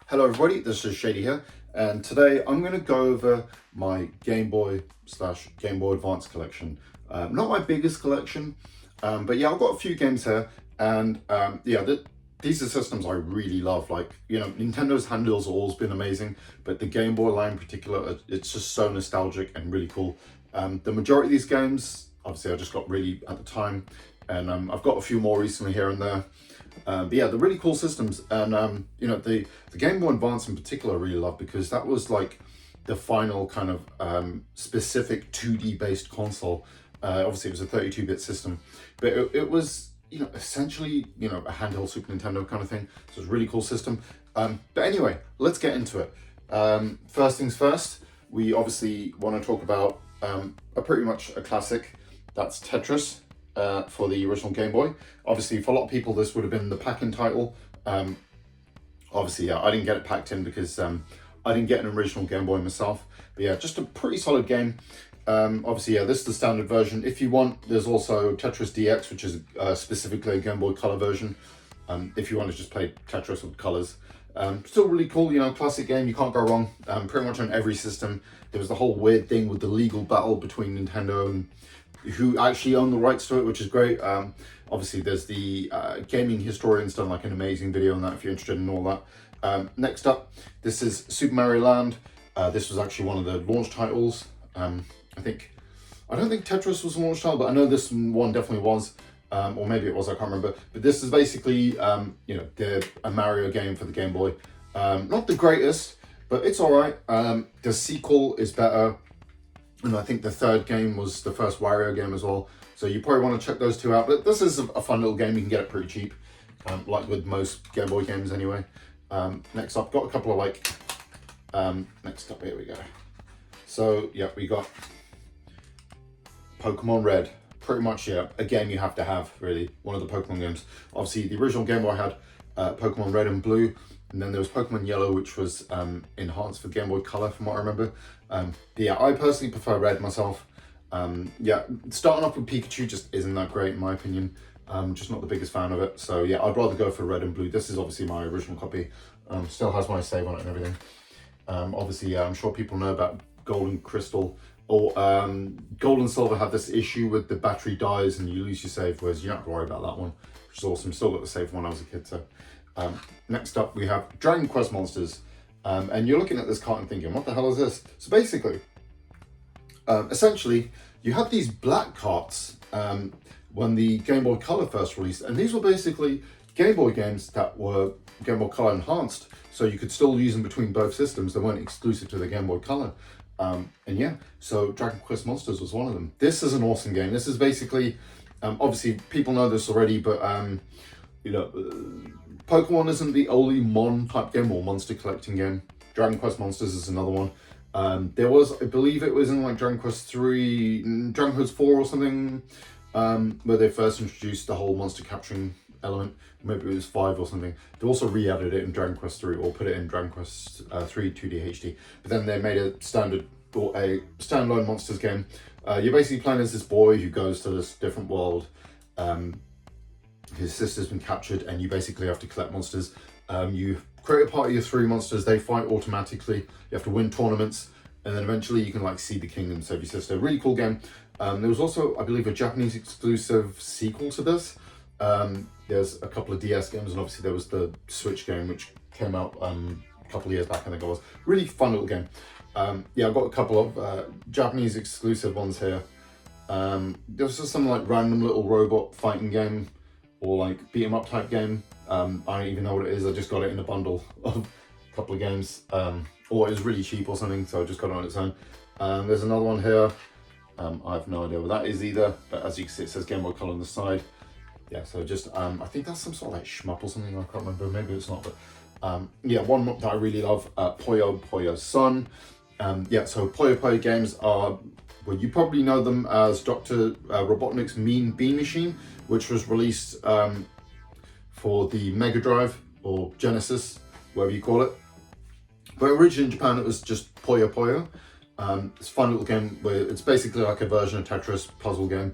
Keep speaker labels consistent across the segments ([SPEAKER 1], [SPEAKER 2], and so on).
[SPEAKER 1] Hello everybody, this is Shady here, and today I'm going to go over my Game Boy / Game Boy Advance collection. Not my biggest collection, but yeah, I've got a few games here, and these are systems I really love. Like, you know, Nintendo's handhelds have always been amazing, but the Game Boy line in particular, it's just so nostalgic and really cool. The majority of these games, obviously I just got really at the time, and I've got a few more recently here and there. But yeah, they're really cool systems, and you know, the Game Boy Advance in particular I really love because that was like the final kind of specific 2D based console. Obviously it was a 32-bit system, but it was, you know, essentially, you know, a handheld Super Nintendo kind of thing. So it's a really cool system. But anyway, let's get into it. First things first, we obviously want to talk about pretty much a classic. That's Tetris. For the original Game Boy. Obviously, for a lot of people, this would have been the pack-in title. Obviously, yeah, I didn't get it packed in because I didn't get an original Game Boy myself. But yeah, just a pretty solid game. Obviously, yeah, this is the standard version. If you want, there's also Tetris DX, which is specifically a Game Boy Color version. If you want to just play Tetris with colors. Still really cool, you know, classic game, you can't go wrong. Pretty much on every system. There was the whole weird thing with the legal battle between Nintendo and who actually own the rights to it, which is great. Obviously, there's the gaming historians done like an amazing video on that if you're interested in all that. Next up, this is Super Mario Land. This was actually one of the launch titles. I don't think Tetris was a launch title, but I know this one definitely was. Or maybe it was, I can't remember. But this is basically, you know, a Mario game for the Game Boy. Not the greatest, but it's all right. The sequel is better. And I think the third game was the first Wario game as well. So you probably want to check those two out. But this is a fun little game. You can get it pretty cheap, like with most Game Boy games anyway. Next up, got a couple of like, next up, here we go. So yeah, we got Pokemon Red. Pretty much, yeah, a game you have to have, really. One of the Pokemon games. Obviously, the original Game Boy had Pokemon Red and Blue. And then there was Pokemon Yellow, which was enhanced for Game Boy Color, from what I remember. Yeah, I personally prefer Red myself. Yeah, starting off with Pikachu just isn't that great in my opinion. Just not the biggest fan of it. So yeah, I'd rather go for Red and Blue. This is obviously my original copy. Still has my save on it and everything. Obviously, yeah, I'm sure people know about Gold and Crystal. Or Gold and Silver have this issue with the battery dies and you lose your save, whereas you don't have to worry about that one, which is awesome. Still got the save when I was a kid, so. Next up, we have Dragon Quest Monsters. And you're looking at this cart and thinking, what the hell is this? So basically, essentially, you had these black carts when the Game Boy Color first released. And these were basically Game Boy games that were Game Boy Color enhanced. So you could still use them between both systems. They weren't exclusive to the Game Boy Color. And yeah, so Dragon Quest Monsters was one of them. This is an awesome game. This is basically, obviously people know this already, but you know, Pokemon isn't the only Mon type game or monster collecting game. Dragon Quest Monsters is another one. There was, I believe it was in like Dragon Quest 3, Dragon Quest 4 or something, where they first introduced the whole monster capturing element. Maybe it was 5 or something. They also re-added it in Dragon Quest 3 or put it in Dragon Quest 3 2D HD. But then they made a standard or a standalone monsters game. You're basically playing as this boy who goes to this different world. His sister's been captured and you basically have to collect monsters. You create a party of 3 monsters, they fight automatically. You have to win tournaments and then eventually you can like see the kingdom, save your sister. Really cool game. There was also, I believe, a Japanese exclusive sequel to this. There's a couple of DS games and obviously there was the Switch game which came out a couple of years back, I think it was. Really fun little game. Yeah, I've got a couple of Japanese exclusive ones here. There was just some like random little robot fighting game or like beat 'em up type game. I don't even know what it is. I just got it in a bundle of a couple of games, or it was really cheap or something, so I just got it on its own. There's another one here. I have no idea what that is either, but as you can see, it says Game Boy Color on the side. Yeah, so just I think that's some sort of like shmup or something. I can't remember. Maybe it's not, but yeah, one that I really love, Puyo Puyo Sun. Yeah, so Puyo Puyo games are, well, you probably know them as Dr. Robotnik's Mean Bean Machine, which was released for the Mega Drive or Genesis, whatever you call it. But originally in Japan, it was just Puyo Puyo. It's a fun little game where it's basically like a version of Tetris puzzle game.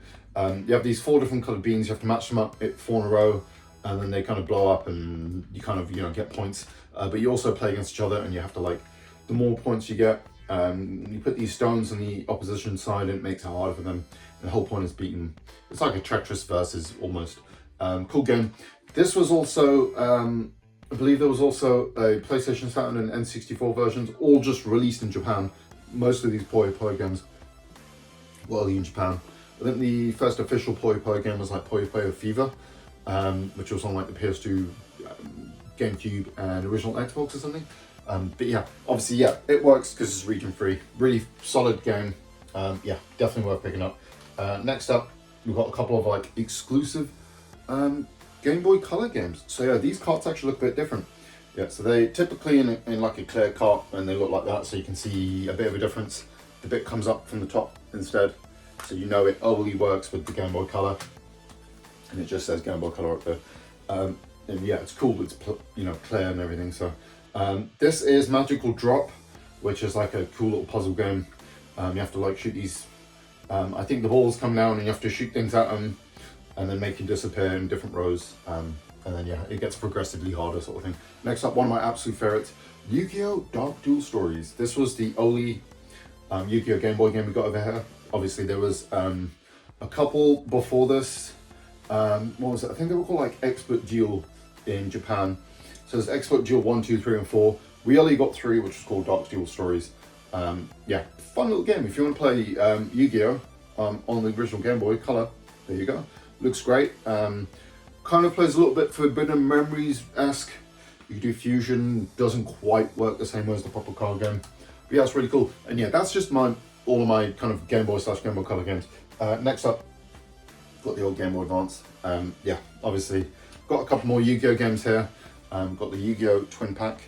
[SPEAKER 1] You have these 4 different colored beans, you have to match them up at 4 in a row. and then they kind of blow up and you kind of, you know, get points. But you also play against each other, and you have to, like, the more points you get, you put these stones on the opposition side, and it makes it harder for them. And the whole point is beating. It's like a Tetris versus almost. Cool game. This was also, I believe there was also a PlayStation, Saturn, and N64 versions, all just released in Japan. Most of these Puyo Puyo games were early in Japan. I think the first official Puyo Puyo game was like Puyo Puyo Fever, which was on like the PS2, GameCube, and original Xbox or something. But yeah, obviously, yeah, it works because it's region free. Really solid game. Yeah, definitely worth picking up. Next up, we've got a couple of like exclusive Game Boy Color games. So yeah, these carts actually look a bit different. Yeah, so they typically in like a clear cart, and they look like that, so you can see a bit of a difference. The bit comes up from the top instead, so you know it only works with the Game Boy Color, and it just says Game Boy Color up there. And yeah, it's cool. It's, you know, clear and everything. So this is Magical Drop, which is like a cool little puzzle game. You have to like shoot these. I think the balls come down, and you have to shoot things at them, and then make them disappear in different rows. And then yeah, it gets progressively harder, sort of thing. Next up, one of my absolute favorites, Yu-Gi-Oh! Dark Duel Stories. This was the only Yu-Gi-Oh! Game Boy game we got over here. Obviously, there was a couple before this. What was it? I think they were called like Expert Duel in Japan. So there's Expert Duel 1, 2, 3, and 4. We only got 3, which was called Dark Duel Stories. Yeah, fun little game. If you want to play Yu-Gi-Oh! On the original Game Boy Color, there you go. Looks great. Kind of plays a little bit Forbidden Memories-esque. You can do fusion, doesn't quite work the same way as the proper card game. But yeah, it's really cool. And yeah, that's just all of my kind of Game Boy / Game Boy Color games. Next up, got the old Game Boy Advance. Yeah, obviously, got a couple more Yu-Gi-Oh! Games here. Got the Yu-Gi-Oh! Twin Pack,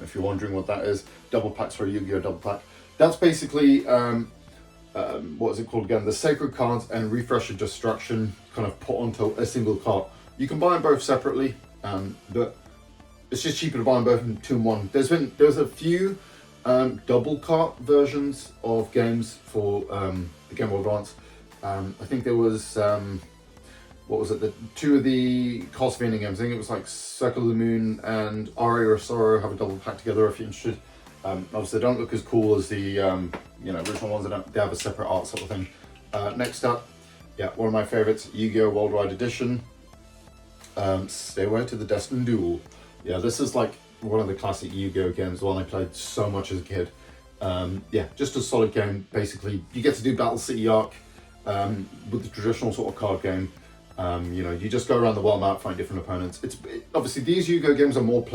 [SPEAKER 1] if you're wondering what that is. Double packs for a Yu-Gi-Oh! Double pack. That's basically, what is it called again? The Sacred Cards and Refresh of Destruction kind of put onto a single card. You can buy them both separately, but it's just cheaper to buy them both in 2 in 1. There's a few double cart versions of games for the Game Boy Advance. I think there was what was it? The 2 of the Castlevania games. I think it was like Circle of the Moon and Aria of Sorrow have a double pack together if you're interested. Obviously, they don't look as cool as the you know, original ones. They have a separate art sort of thing. Next up, yeah, one of my favorites, Yu-Gi-Oh! Worldwide Edition. Stay Away to the Destined Duel. Yeah, this is like one of the classic Yu-Gi-Oh! Games, the one I played so much as a kid. Yeah, just a solid game. Basically, you get to do Battle City Arc with the traditional sort of card game. You know, you just go around the world map, find different opponents. Obviously these Yu-Gi-Oh! Games are more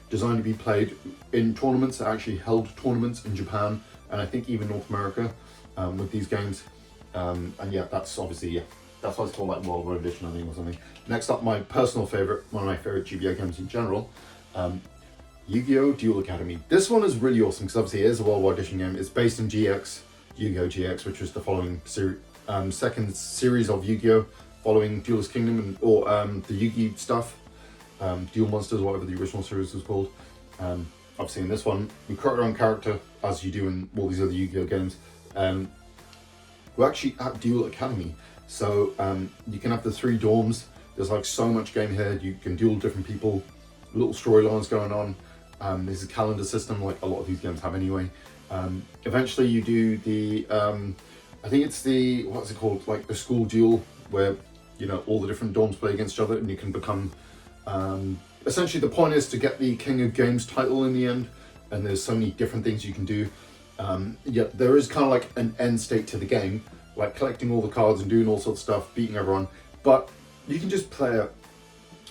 [SPEAKER 1] designed to be played in tournaments. That actually held tournaments in Japan, and I think even North America with these games. And yeah, that's obviously, yeah, that's why it's called like Worldwide Edition, I think, or something. Next up, my personal favorite, one of my favorite Yu-Gi-Oh! Games in general, Yu-Gi-Oh! Duel Academy. This one is really awesome because obviously it is a Worldwide Edition game. It's based in GX, Yu-Gi-Oh! GX, which was the following second series of Yu-Gi-Oh! Following Duelist Kingdom or the Yu-Gi stuff, Duel Monsters, whatever the original series was called. Obviously in this one, we create our own character, as you do in all these other Yu-Gi-Oh! Games. We're actually at Duel Academy, so you can have the 3 dorms. There's like so much game here. You can duel different people, little storylines going on. There's a calendar system like a lot of these games have anyway. Eventually you do the, I think it's the, what's it called, like the school duel, where, you know, all the different dorms play against each other, and you can become, essentially the point is to get the King of Games title in the end, and there's so many different things you can do. Yeah, there is kind of like an end state to the game, like collecting all the cards and doing all sorts of stuff, beating everyone, but you can just play it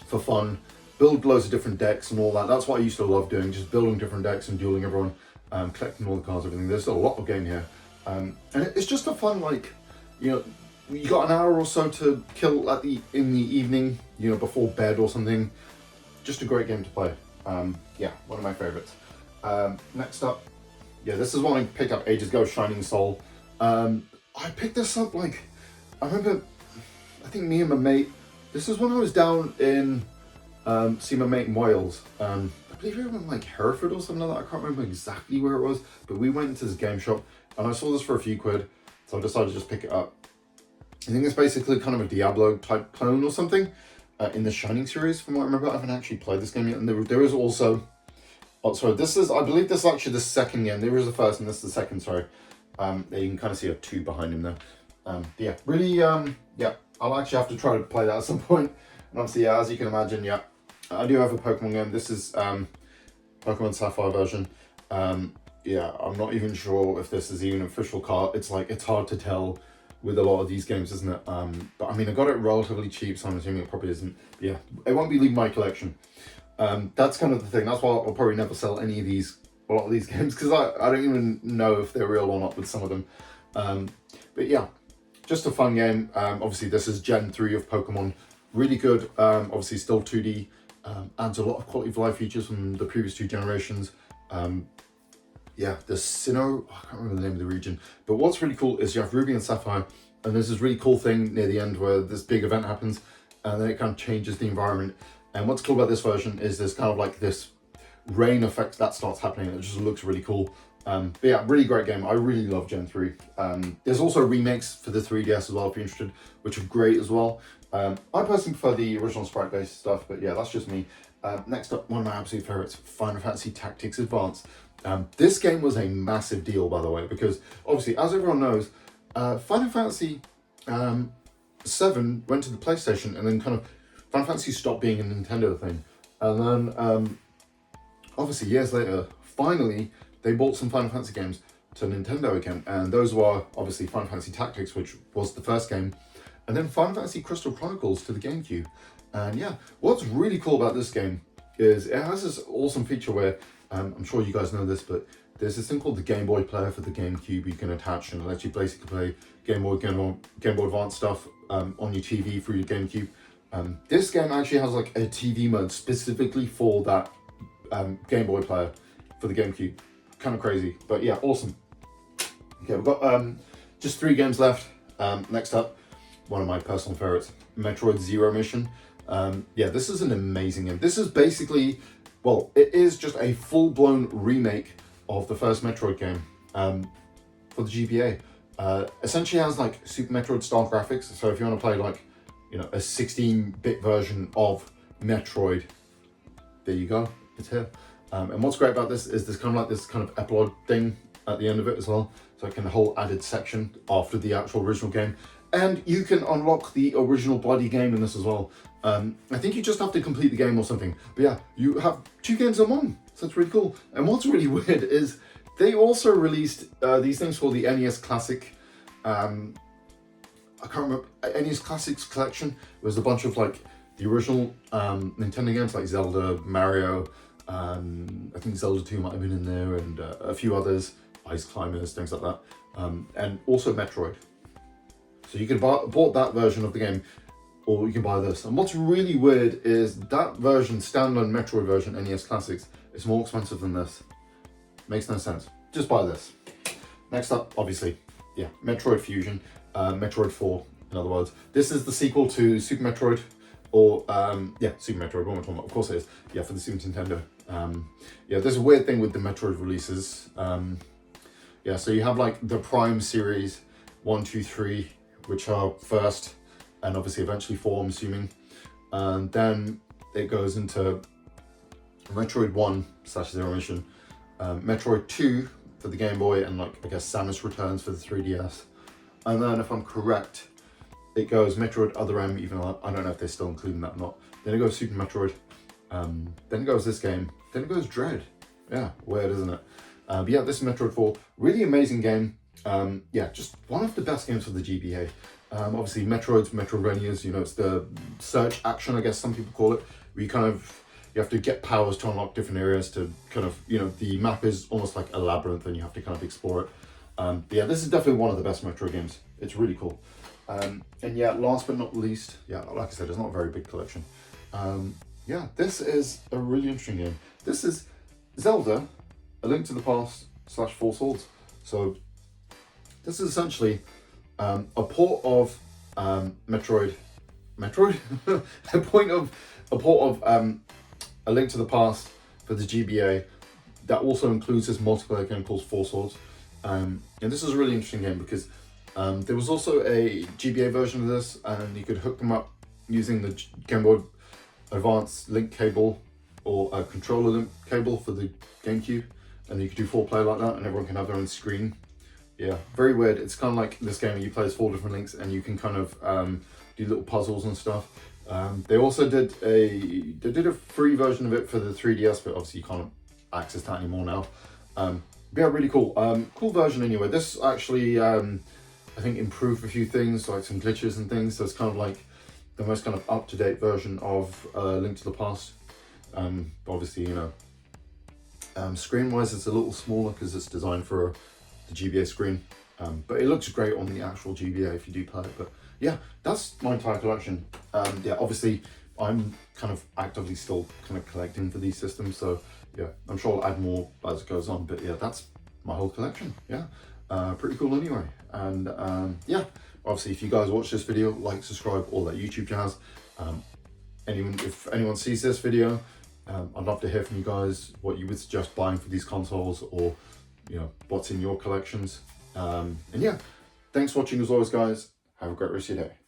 [SPEAKER 1] for fun, build loads of different decks and all that. That's what I used to love doing, just building different decks and dueling everyone, collecting all the cards, everything. There's a lot of game here, and it's just a fun, like, you know, you got an hour or so to kill in the evening, you know, before bed or something. Just a great game to play. Yeah, one of my favorites. Next up, yeah, this is one I picked up ages ago, Shining Soul. I picked this up, like, I remember, I think me and my mate, this was when I was down in, see my mate in Wales. I believe we were in like Hereford or something like that. I can't remember exactly where it was, but we went into this game shop and I saw this for a few quid, so I decided to just pick it up. I think it's basically kind of a Diablo type clone or something. in the Shining series, from what I remember. I haven't actually played this game yet, and there is also, oh sorry, I believe this is actually the second game. There is the first and this is the second, sorry. There you can kind of see a 2 behind him there. Yeah, really, yeah, I'll actually have to try to play that at some point. And obviously, yeah, as you can imagine, yeah, I do have a Pokemon game. This is Pokemon Sapphire version. Yeah, I'm not even sure if this is even an official card. It's like, it's hard to tell with a lot of these games, isn't it? But I mean, I got it relatively cheap, so I'm assuming it probably isn't. But yeah, it won't be leaving my collection. That's kind of the thing. That's why I'll probably never sell any of these, a lot of these games, because I don't even know if they're real or not with some of them. But yeah, just a fun game. Obviously, this is Gen 3 of Pokemon. Really good. Obviously, still 2D. Adds a lot of quality of life features from the previous 2 generations. Yeah, the Sinnoh, I can't remember the name of the region, but what's really cool is you have Ruby and Sapphire, and there's this really cool thing near the end where this big event happens, and then it kind of changes the environment. And what's cool about this version is there's kind of like this rain effect that starts happening. It just looks really cool. But yeah, really great game. I really love Gen 3. There's also remakes for the 3DS as well if you're interested, which are great as well. I personally prefer the original sprite-based stuff, but yeah, that's just me. Next up, one of my absolute favorites, Final Fantasy Tactics Advance. This game was a massive deal, by the way, because obviously, as everyone knows, Final Fantasy 7 went to the PlayStation, and then kind of Final Fantasy stopped being a Nintendo thing. And then, obviously, years later, finally, they bought some Final Fantasy games to Nintendo again. And those were, obviously, Final Fantasy Tactics, which was the first game, and then Final Fantasy Crystal Chronicles to the GameCube. And yeah, what's really cool about this game is it has this awesome feature where, I'm sure you guys know this, but there's this thing called the Game Boy player for the GameCube you can attach, and it lets you basically play Game Boy Advance stuff on your TV through your GameCube. This game actually has like a TV mode specifically for that Game Boy player for the GameCube. Kind of crazy, but yeah, awesome. Okay, we've got just 3 games left. Next up, one of my personal favorites, Metroid Zero Mission. Yeah, this is an amazing game. This is basically, well, it is just a full-blown remake of the first Metroid game for the GBA. Essentially has like Super Metroid style graphics. So if you want to play like, you know, a 16-bit version of Metroid, there you go, it's here. And what's great about this is there's kind of like this kind of epilogue thing at the end of it as well. So like a whole added section after the actual original game. And you can unlock the original bloody game in this as well. I think you just have to complete the game or something. But yeah, you have 2 games in one. So that's really cool. And what's really weird is they also released these things called the NES Classic. I can't remember. NES Classics Collection. It was a bunch of like the original Nintendo games like Zelda, Mario. I think Zelda 2 might have been in there, and a few others, Ice Climbers, things like that. And also Metroid. So you can bought that version of the game, or you can buy this. And what's really weird is that version, standalone Metroid version, NES Classics, is more expensive than this. Makes no sense. Just buy this. Next up, obviously, yeah, Metroid Fusion, Metroid 4, in other words. This is the sequel to Super Metroid, or, yeah, Super Metroid, what am I talking about? Of course it is. Yeah, for the Super Nintendo. Yeah, there's a weird thing with the Metroid releases. Yeah, so you have like the Prime series, 1, 2, 3, which are first, and obviously eventually 4, I'm assuming. And then it goes into Metroid 1 / Zero Mission, Metroid 2 for the Game Boy, and like, I guess Samus Returns for the 3DS. And then if I'm correct, it goes Metroid Other M, even though I don't know if they're still including that or not. Then it goes Super Metroid, then it goes this game, then it goes Dread. Yeah, weird, isn't it? But yeah, this is Metroid 4, really amazing game. Yeah, just one of the best games for the GBA. Obviously Metroidvanias, you know, it's the search action, I guess some people call it, where you have to get powers to unlock different areas to kind of, you know, the map is almost like a labyrinth and you have to kind of explore it. But yeah, this is definitely one of the best Metroid games. It's really cool. And yeah, last but not least, yeah, like I said, it's not a very big collection. Yeah, this is a really interesting game. This is Zelda, A Link to the Past / Four Swords. So this is essentially a port of Metroid, a port of A Link to the Past for the GBA that also includes this multiplayer game called Four Swords. And this is a really interesting game because there was also a GBA version of this, and you could hook them up using the Game Boy Advance link cable or a controller link cable for the GameCube, and you could do 4-player like that, and everyone can have their own screen. Yeah, very weird. It's kind of like this game you play as 4 different links, and you can kind of do little puzzles and stuff. They also did a free version of it for the 3DS, but obviously you can't access that anymore now. Yeah, really cool. Cool version anyway. This actually, I think, improved a few things, like some glitches and things. So it's kind of like the most kind of up-to-date version of Link to the Past. Obviously, you know, screen-wise, it's a little smaller because it's designed for the GBA screen. But it looks great on the actual GBA if you do play it. But yeah, that's my entire collection. Yeah, obviously, I'm kind of actively still kind of collecting for these systems. So yeah, I'm sure I'll add more as it goes on. But yeah, that's my whole collection. Yeah, pretty cool anyway. And yeah, obviously, if you guys watch this video, like, subscribe, all that YouTube jazz. If anyone sees this video, I'd love to hear from you guys what you would suggest buying for these consoles, or you know, what's in your collections. And yeah, thanks for watching as always, guys. Have a great rest of your day.